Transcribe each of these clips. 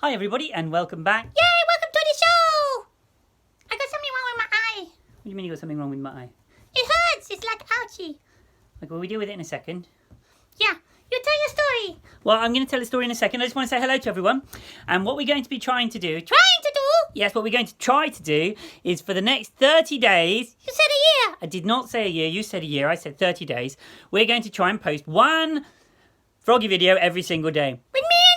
Hi everybody and welcome back. Yay, welcome to the show! I got something wrong with my eye. What do you mean you got something wrong with my eye? It hurts, it's like ouchy. Okay, well, we deal with it in a second. Yeah, you tell your story. Well, I'm going to tell a story in a second. I just want to say hello to everyone. And what we're going to be trying to do... Yes, what we're going to try to do is for the next 30 days... You said a year. I did not say a year, you said a year, I said 30 days. We're going to try and post one Froggy video every single day. With me in it.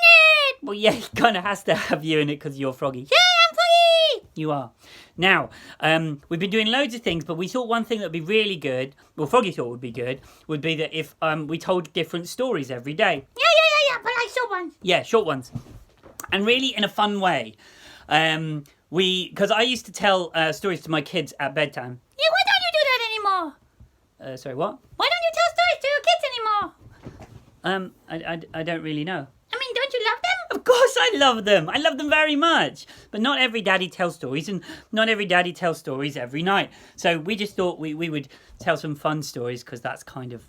Well, yeah, he kind of has to have you in it because you're Froggy. Yeah, I'm Froggy. You are. Now, we've been doing loads of things, but we thought one thing that would be really good, well, Froggy thought would be good, would be that if we told different stories every day. Yeah, but like short ones. Yeah, short ones. And really in a fun way. Because I used to tell stories to my kids at bedtime. Yeah, why don't you do that anymore? Sorry, what? Why don't you tell stories to your kids anymore? I don't really know. I mean, don't you love them? Of course I love them. I love them very much. But not every daddy tells stories, and not every daddy tells stories every night. So we just thought we would tell some fun stories because that's kind of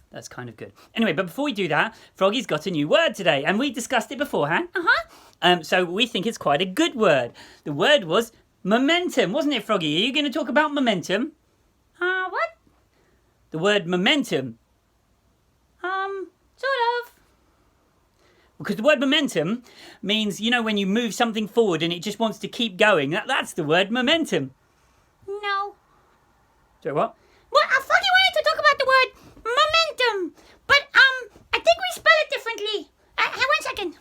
good. Anyway, but before we do that, Froggy's got a new word today, and we discussed it beforehand. So we think it's quite a good word. The word was momentum, wasn't it, Froggy? Are you going to talk about momentum? What? The word momentum. Sort of. Because the word momentum means, you know, when you move something forward and it just wants to keep going. That's the word momentum. No. So what? Well, Froggy wanted to talk about the word momentum, but I think we spell it differently. 1 second.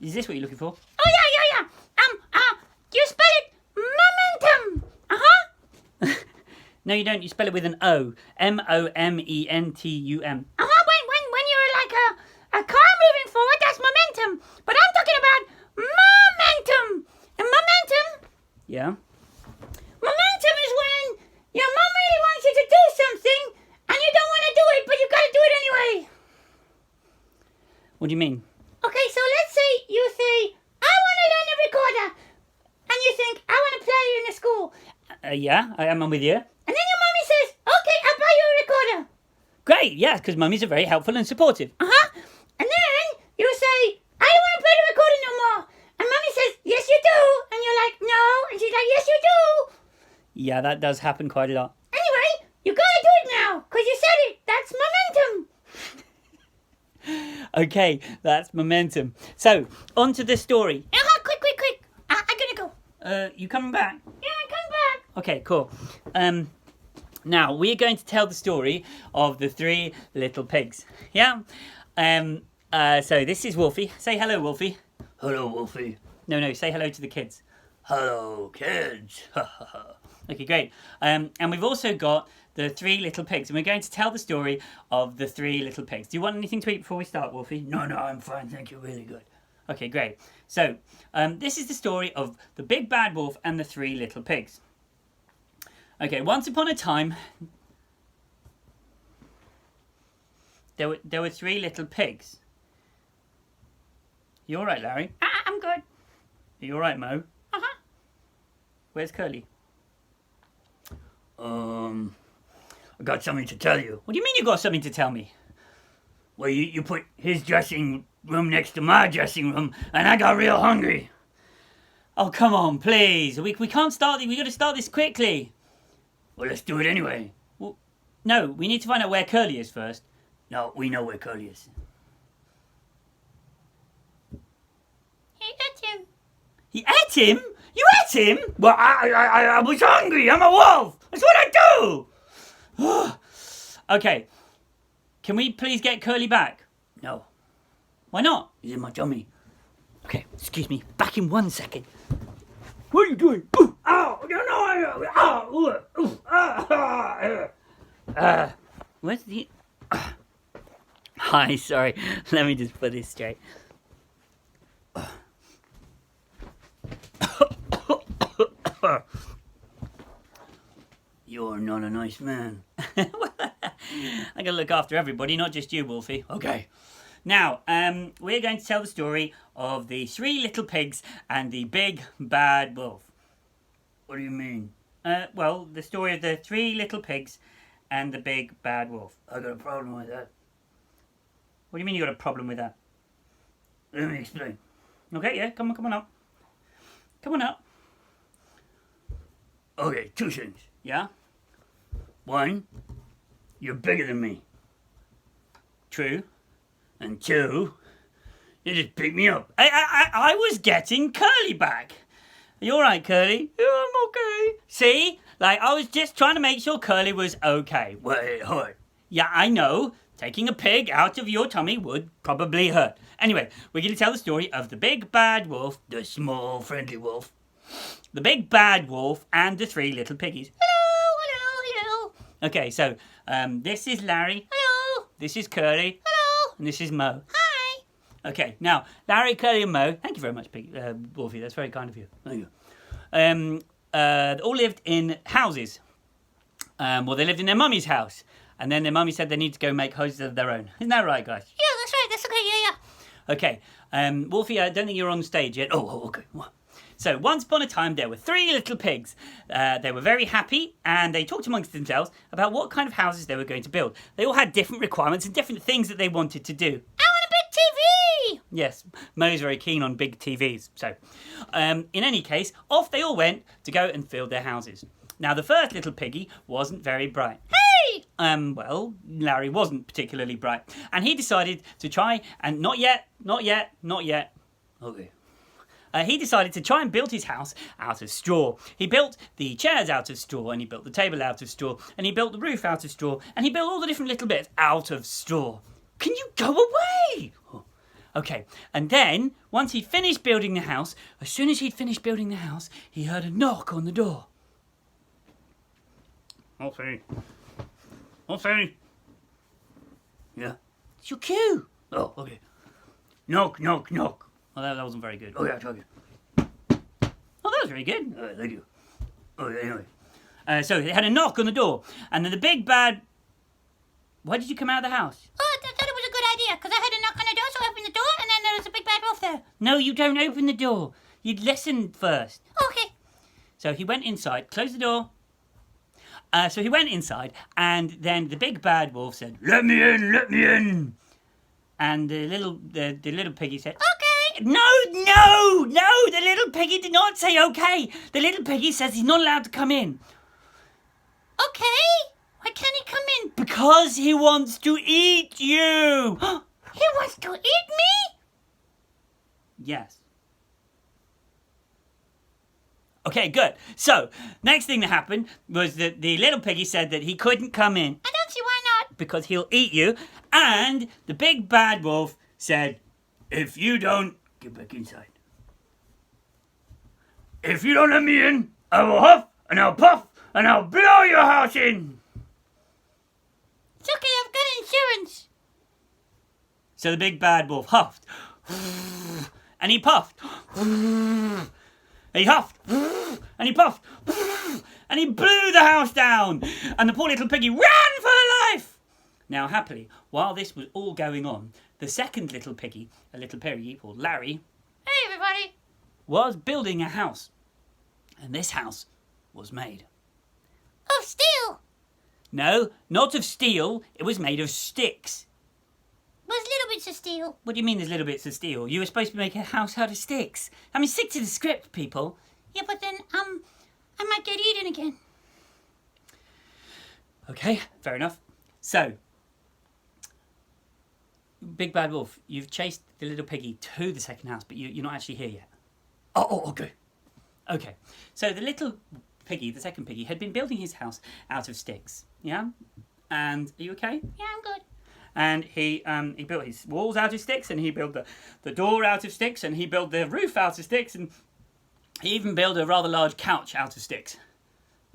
Is this what you're looking for? Oh yeah. You spell it momentum. No, you don't. You spell it with an O. Momentum. When you're like a car moving forward, that's momentum. But I'm talking about momentum. And momentum. Yeah. Momentum is when your mom really wants you to do something and you don't want to do it, but you got to do it anyway. What do you mean? Okay, so let's say you say, I want to learn a recorder. And you think, I want to play in the school. Yeah, I'm with you. And then your mommy says, okay, I'll buy you a recorder. Great, yeah, because mummies are very helpful and supportive. And then you say, I don't want to play the recorder no more. And mommy says, yes you do. And you're like, no. And she's like, yes you do. Yeah, that does happen quite a lot. Anyway, you got to do it now. Because you said it. That's momentum. Okay, that's momentum. So, on to the story. Quick. I'm going to go. You coming back? Yeah, I'm coming back. Okay, cool. Now, we're going to tell the story of the 3 little pigs. Yeah? So this is Wolfie. Say hello, Wolfie. Hello, Wolfie. No, say hello to the kids. Hello, kids. Okay, great. And we've also got the 3 little pigs, and we're going to tell the story of the 3 little pigs. Do you want anything to eat before we start, Wolfie? No, I'm fine. Thank you. Really good. Okay, great. So, this is the story of the big bad wolf and the 3 little pigs. Okay, once upon a time, there were 3 little pigs. You all right, Larry? I'm good. Are you all right, Mo? Where's Curly? I got something to tell you. What do you mean you got something to tell me? Well, you put his dressing room next to my dressing room, and I got real hungry. Oh, come on, please. We can't start. We got to start this quickly. Well, let's do it anyway. Well, no, we need to find out where Curly is first. No, we know where Curly is. He ate him. He ate him? You ate him? Well, I was hungry. I'm a wolf. That's what I do. Okay. Can we please get Curly back? No, Why not? he's in my tummy. Okay, excuse me. Back in 1 second. What are you doing? Ooh, ow! No! Where's the... Hi, sorry. Let me just put this straight. You're not a nice man. I gotta look after everybody, not just you, Wolfie. Okay. Now, we're going to tell the story of the 3 little pigs and the big bad wolf. What do you mean? Well, the story of the 3 little pigs and the big bad wolf. I got a problem with that. What do you mean you got a problem with that? Let me explain. Okay, yeah, come on up. Come on up. Okay, two things. Yeah, One, you're bigger than me. true. And two, you just pick me up. I was getting Curly back. Are you alright, Curly? Yeah, I'm okay. See? Like, I was just trying to make sure Curly was okay. Well, it hurt. Yeah, I know. Taking a pig out of your tummy would probably hurt. Anyway, we're going to tell the story of the big bad wolf, The small, friendly wolf. the big bad wolf, and the three little piggies. Hello. Okay, so this is Larry, Hello. this is Curly, Hello. and this is Mo. Hi. Okay, now, Larry, Curly, and Mo, thank you very much, Wolfie, that's very kind of you. Thank you. All lived in houses. Well, they lived in their mummy's house. And then their mummy said they need to go make houses of their own. Isn't that right, guys? Yeah, that's right. That's okay. Yeah. Okay. Wolfie, I don't think you're on stage yet. Oh, okay. So, once upon a time, there were three little pigs. They were very happy, and they talked amongst themselves about what kind of houses they were going to build. They all had different requirements and different things that they wanted to do. I want a big TV. Yes, Mo's very keen on big TVs. So, in any case, off they all went to go and build their houses. Now, the first little piggy wasn't very bright. Hey. Well, Larry wasn't particularly bright. And he decided to try, and not yet. Okay. He decided to try and build his house out of straw. He built the chairs out of straw, and he built the table out of straw, and he built the roof out of straw, and he built all the different little bits out of straw. Can you go away? Okay, and then, once he'd finished building the house, as soon as he'd finished building the house, he heard a knock on the door. Wolfie. Yeah. It's your cue. Oh, okay. Knock. Well, that wasn't very good. Oh, yeah, okay. Oh, that was very good. Thank you. Oh, anyway. So they had a knock on the door, and then the big bad... Why did you come out of the house? Oh, I thought it was a good idea because I had a knock on the door, so I opened the door, and then there was a big bad wolf there. No, you don't open the door. You'd listen first. Okay. So he went inside, closed the door. So he went inside, and then the big bad wolf said, Let me in. and the little piggy said, Okay. No, the little piggy did not say okay. The little piggy says he's not allowed to come in. Okay. Why can't he come in? Because he wants to eat you. He wants to eat me? Yes. Okay, good. So, next thing that happened was that the little piggy said that he couldn't come in I don't see why not. because he'll eat you. And the big bad wolf said, If you don't, get back inside. If you don't let me in, I will huff and I'll puff and I'll blow your house in. It's okay, I've got insurance. So the big bad wolf huffed. And he puffed. He huffed. And he puffed. And he blew the house down. And the poor little piggy ran for her life. Now, happily, while this was all going on, the second little piggy, a little piggy called Larry, Hey, everybody. was building a house. And this house was made. Of steel. No, not of steel. It was made of sticks. There's little bits of steel. What do you mean there's little bits of steel? You were supposed to make a house out of sticks. I mean, stick to the script, people. Yeah, but then, I might get eaten again. Okay, fair enough. So, Big Bad Wolf, you've chased the little piggy to the second house, but you're not actually here yet. Oh, okay. Okay, so the little piggy, the second piggy, had been building his house out of sticks. Yeah? And are you okay? Yeah, I'm good. And he built his walls out of sticks, and he built the door out of sticks, and he built the roof out of sticks, and he even built a rather large couch out of sticks.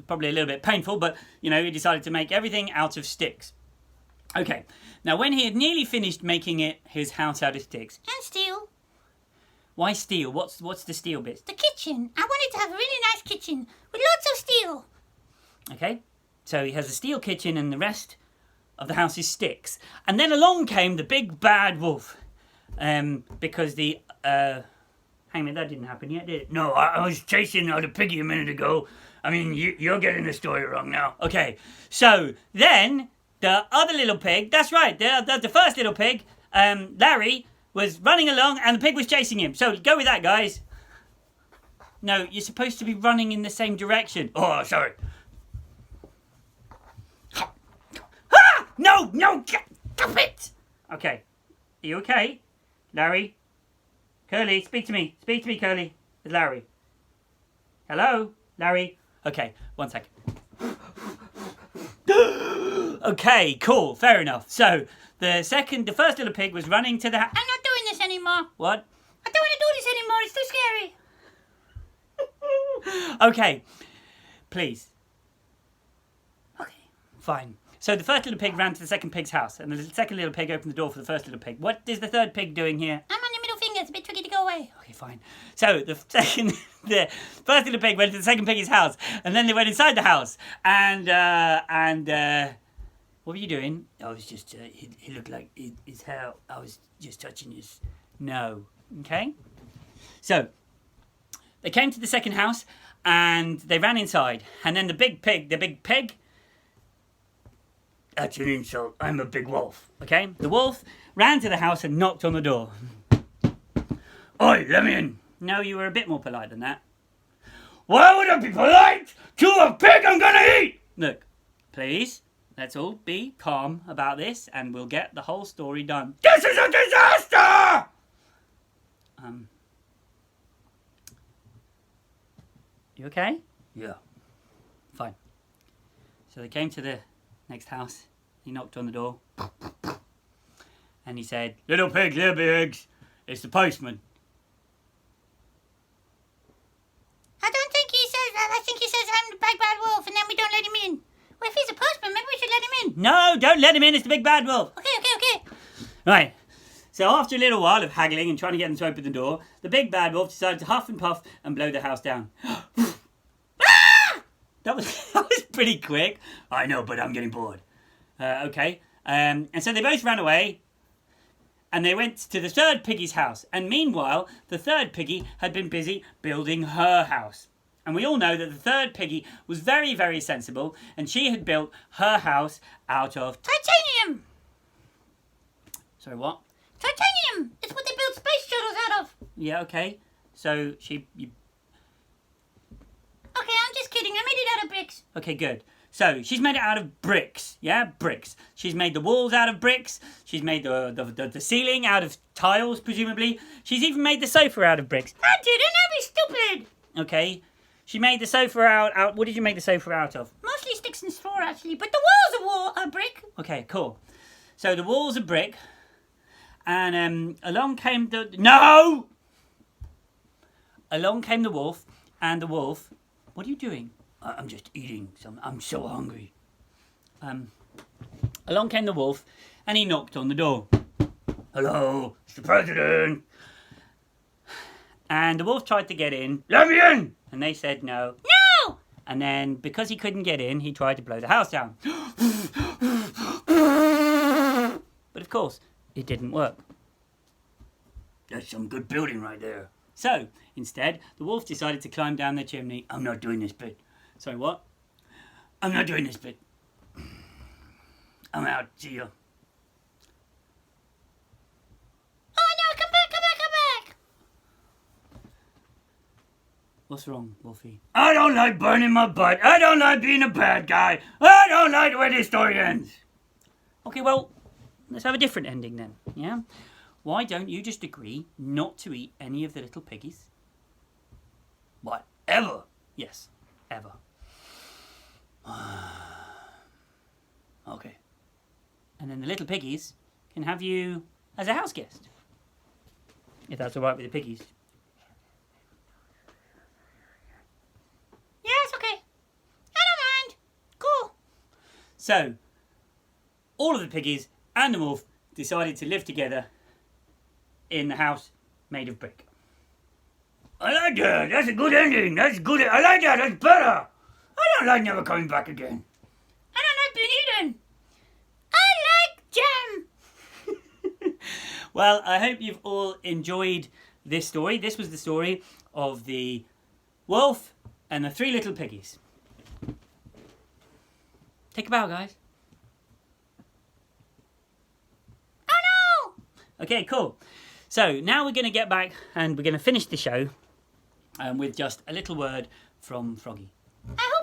Probably a little bit painful, but, you know, he decided to make everything out of sticks. Okay, now when he had nearly finished making his house out of sticks, And steel. why steel? What's the steel bit? The kitchen. I wanted to have a really nice kitchen with lots of steel. Okay, so he has a steel kitchen, and the rest of the house is sticks. And then along came the big bad wolf, because the hang on, that didn't happen yet, did it? No, I was chasing the piggy a minute ago. I mean, you're getting the story wrong now. Okay, so then the other little pig, that's right, the first little pig, Larry, was running along and the pig was chasing him. So go with that, guys. No, you're supposed to be running in the same direction. Oh, sorry. Ah! No, stop it! Okay. Are you okay? Larry? Curly, speak to me. Speak to me, Curly. It's Larry. Hello? Larry? Okay, 1 second. Okay, cool. Fair enough. So, the first little pig was running to the house. I'm not doing this anymore. What? I don't want to do this anymore. It's too scary. Okay. Please. Okay, fine. So the first little pig ran to the second pig's house, and the second little pig opened the door for the first little pig. What is the third pig doing here? I'm on your middle finger. It's a bit tricky to go away. Okay, fine. So the first little pig went to the second pig's house, and then they went inside the house, and what were you doing? I was just, he looked like his hair. I was just touching his. No. Okay. So they came to the second house, and they ran inside, and then the big pig. That's an insult. I'm a big wolf. Okay, the wolf ran to the house and knocked on the door. Oi, let me in. No, you were a bit more polite than that. Why would I be polite to a pig I'm gonna eat? Look, please, let's all be calm about this and we'll get the whole story done. This is a disaster! You okay? Yeah. Fine. So they came to the next house. He knocked on the door. And he said, Little pigs, it's the postman. I don't think he says that. I think he says I'm the big bad wolf, and then we don't let him in. Well, if he's a postman, maybe we should let him in. no, don't let him in, it's the big bad wolf. Okay. Right. So after a little while of haggling and trying to get them to open the door, the big bad wolf decided to huff and puff and blow the house down. That was pretty quick. I know, but I'm getting bored. Okay. And so they both ran away and they went to the third piggy's house. And meanwhile, the third piggy had been busy building her house. And we all know that the third piggy was very, very sensible and she had built her house out of... Titanium. Sorry, what? Titanium. It's what they build space shuttles out of. Yeah, okay. So Okay, I'm just kidding. I made it out of bricks. Okay, good. So she's made it out of bricks, yeah, bricks. She's made the walls out of bricks. She's made the ceiling out of tiles, presumably. She's even made the sofa out of bricks. I didn't. I'd be stupid. Okay, she made the sofa out. What did you make the sofa out of? Mostly sticks and straw, actually, but the walls are brick. Okay, cool. So the walls are brick, and along came the wolf, and the wolf. What are you doing? I'm just eating some. I'm so hungry. Along came the wolf, and he knocked on the door. Hello, Mr. President. And the wolf tried to get in, Let me in. and they said no. No! And then, because he couldn't get in, he tried to blow the house down. But of course, it didn't work. That's some good building right there. So, instead, the wolf decided to climb down the chimney. I'm not doing this bit. Sorry, what? I'm not doing this bit. I'm out. See ya. Oh, no, come back. What's wrong, Wolfie? I don't like burning my butt. I don't like being a bad guy. I don't like the way this story ends. Okay, well, let's have a different ending then, yeah? Why don't you just agree not to eat any of the little piggies? What? Ever? Yes, ever. Okay. And then the little piggies can have you as a house guest. If that's all right with the piggies. Yeah, it's okay. I don't mind. Cool. So, all of the piggies and the wolf decided to live together in the house made of brick. I like that. That's a good ending. That's good. I like that. That's better. I don't like never coming back again. I don't like being eaten. I like jam. Well, I hope you've all enjoyed this story. This was the story of the wolf and the three little piggies. Take a bow, guys. Oh, no. Okay, cool. So now we're going to get back and we're going to finish the show with just a little word from Froggy. I